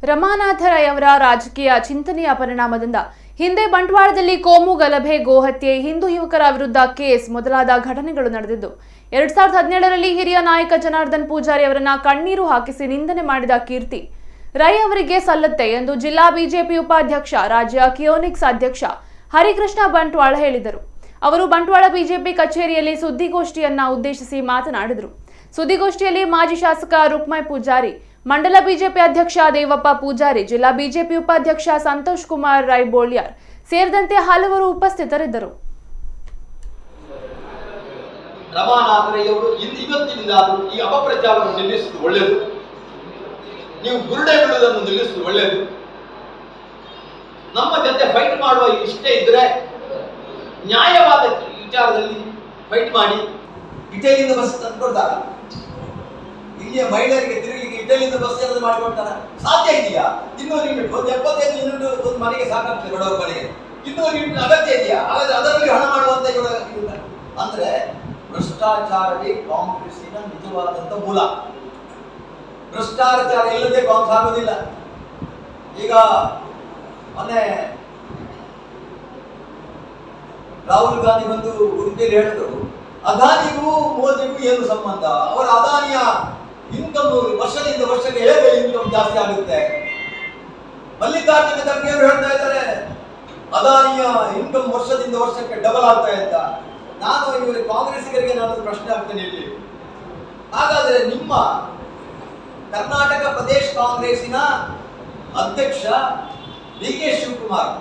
ರಮಾನಾಥ ರೈ ಅವರ ರಾಜಕೀಯ ಚಿಂತನೆಯ ಪರಿಣಾಮದಿಂದ ಹಿಂದೆ ಬಂಟ್ವಾಳದಲ್ಲಿ ಕೋಮು ಗಲಭೆ, ಗೋಹತ್ಯೆ, ಹಿಂದೂ ಯುವಕರ ವಿರುದ್ಧ ಕೇಸ್ ಮೊದಲಾದ ಘಟನೆಗಳು ನಡೆದಿದ್ದು 2017ರಲ್ಲಿ ಹಿರಿಯ ನಾಯಕ ಜನಾರ್ದನ್ ಪೂಜಾರಿ ಅವರನ್ನ ಕಣ್ಣೀರು ಹಾಕಿಸಿ ನಿಂದನೆ ಮಾಡಿದ ಕೀರ್ತಿ ರೈ ಅವರಿಗೆ ಸಲ್ಲುತ್ತೆ ಎಂದು ಜಿಲ್ಲಾ ಬಿಜೆಪಿ ಉಪಾಧ್ಯಕ್ಷ, ರಾಜ್ಯ ಕಿಯೋನಿಕ್ಸ್ ಅಧ್ಯಕ್ಷ ಹರಿಕೃಷ್ಣ ಬಂಟ್ವಾಳ ಹೇಳಿದರು. ಅವರು ಬಂಟ್ವಾಳ ಬಿಜೆಪಿ ಕಚೇರಿಯಲ್ಲಿ ಸುದ್ದಿಗೋಷ್ಠಿಯನ್ನ ಉದ್ದೇಶಿಸಿ ಮಾತನಾಡಿದರು. ಸುದ್ದಿಗೋಷ್ಠಿಯಲ್ಲಿ ಮಾಜಿ ಶಾಸಕ ರುಕ್ಮೈ ಪೂಜಾರಿ, ಮಂಡಲ ಬಿಜೆಪಿ ಅಧ್ಯಕ್ಷ ದೇವಪ್ಪ ಪೂಜಾರಿ, ಜಿಲ್ಲಾ ಬಿಜೆಪಿ ಉಪಾಧ್ಯಕ್ಷ ಸಂತೋಷ್ ಕುಮಾರ್ ರೈ ಬೋಳ್ಯಾರ್ ಸೇರಿದಂತೆ ಹಲವರು ಉಪಸ್ಥಿತರಿದ್ದರು. ರಮಾನಾಥ ರೈ ಅವರು ಇವತ್ತಿನಿಂದಾದರೂ ಈ ಅಪಪ್ರಚಾರವನ್ನು ನಿಲ್ಲಿಸುವುದು ಒಳ್ಳೆಯದು. ನೀವು ಬುರುಡೆ ಬಿಡುವುದನ್ನು ನಿಲ್ಲಿಸುವುದು ಒಳ್ಳೆಯದು. ನಮ್ಮ ಜೊತೆ ಫೈಟ್ ಮಾಡುವ ಇಷ್ಟ ಇದ್ರೆ ನ್ಯಾಯವಾದ ವಿಚಾರದಲ್ಲಿ ಫೈಟ್ ಮಾಡಿ. ಇಟಲಿಯಿಂದ ಬಸ್ ತಂದುಕೊಡ್ತಾರ, ಇಲ್ಲಿಯ ಮಹಿಳೆಯರಿಗೆ ತಿರುಗಲಿಕ್ಕೆ ಇಟಲಿಯಿಂದ ಬಸ್ ಏನಾದ್ರು ಮಾಡಿಕೊಡ್ತಾರ? ಸಾಧ್ಯ ಇದೆಯಾ? 200 ಯೂನಿಟ್, ಒಂದು 75 ಯೂನಿಟ್ ಒಂದು ಮನೆಗೆ ಸಾಕಾಗ್ತದೆ, ಬಡವರ ಮನೆಗೆ 200 ಯೂನಿಟ್ ಅಗತ್ಯ ಇದೆಯಾ? ಹಾಗಾದ್ರೆ ಅದರಲ್ಲಿ ಹಣ ಮಾಡುವಂತ ಅಂದ್ರೆ ಭ್ರಷ್ಟಾಚಾರವೇ ಕಾಂಗ್ರೆಸ್ಸಿನ ನಿಜವಾದಂತ ಮೂಲ. ಭ್ರಷ್ಟಾಚಾರ ಇಲ್ಲದೆ ಕಾಂಗ್ರೆಸ್ ಆಗೋದಿಲ್ಲ. ಈಗ ಮೊನ್ನೆ ರಾಹುಲ್ ಗಾಂಧಿ ಬಂದು ಉಡುಪಿಯಲ್ಲಿ ಹೇಳಿದ್ರು, ಅದಾನಿಗೂ ಮೋದಿಗೂ ಏನು ಸಂಬಂಧ? ಅವರ ಅದಾನಿಯ ಇನ್ಕಮ್ ವರ್ಷದಿಂದ ವರ್ಷಕ್ಕೆ ಹೇಗೆ ಇನ್ಕಮ್ ಜಾಸ್ತಿ ಆಗುತ್ತೆ? ಮಲ್ಲಿಕಾರ್ಜುನ ಖರ್ಗೆ ಅವರು ಹೇಳ್ತಾ ಇದ್ದಾರೆ, ಅದಾನಿಯ ಇನ್ಕಮ್ ವರ್ಷದಿಂದ ವರ್ಷಕ್ಕೆ ಡಬಲ್ ಆಗ್ತಾ ಅಂತ. ನಾನು ಇವರು ಕಾಂಗ್ರೆಸ್ಸಿಗರಿಗೆ ನಾನು ಪ್ರಶ್ನೆ ಆಗ್ತೇನೆ ಇಲ್ಲಿ. ಹಾಗಾದ್ರೆ ನಿಮ್ಮ ಕರ್ನಾಟಕ ಪ್ರದೇಶ ಕಾಂಗ್ರೆಸ್ಸಿನ ಅಧ್ಯಕ್ಷ ಡಿ ಕೆ ಶಿವಕುಮಾರ್